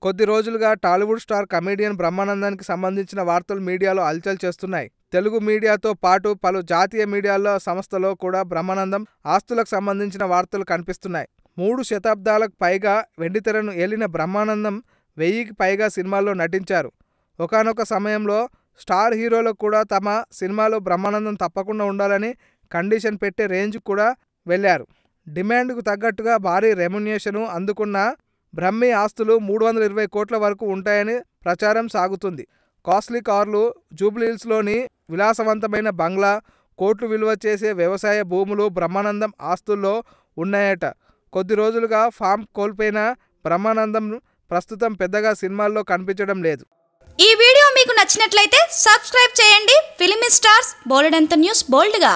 కొద్ది రోజులుగా Tollywood star comedian బ్రహ్మానందానికి సంబంధించిన వార్తలు మీడియాలో హల్చల్ చేస్తున్నాయి. తెలుగు మీడియాతో పాటు పలు జాతీయ మీడియాలో సంస్థలో కూడా బ్రహ్మానందం ఆస్తులకు సంబంధించిన వార్తలు కనిపిస్తున్నాయి. 3 శతాబ్దాలకు పైగా వెండితెరను ఏలిన బ్రహ్మానందం 1000కి పైగా సినిమాల్లో నటించారు. ఒకానొక సమయంలో స్టార్ హీరోలకు కూడా తమ సినిమాలో బ్రహ్మానందం తప్పకుండా ఉండాలని కండిషన్ పెట్టే రేంజ్ కూడా వెళ్లారు. డిమాండ్కు తగ్గట్టుగా భారీ రెమ్యునరేషన్ అందుకున్న బ్రహ్మి ఆస్తులు 320 కోట్ల వరకు ఉంటాయని ప్రచారం సాగుతుంది. కాస్ట్లీ కార్లు, జూబ్లీహిల్స్లోని విలాసవంతమైన బంగ్లా, కోట్లు విలువ చేసే వ్యవసాయ భూములు బ్రహ్మానందం ఆస్తుల్లో ఉన్నాయట. కొద్ది రోజులుగా ఫామ్ కోల్పోయిన బ్రహ్మానందం ప్రస్తుతం పెద్దగా సినిమాల్లో కనిపించడం లేదు. ఈ వీడియో మీకు నచ్చినట్లయితే సబ్స్క్రైబ్ చేయండి. ఫిలిమి స్టార్స్ బోలెడంత న్యూస్ బోల్డ్గా.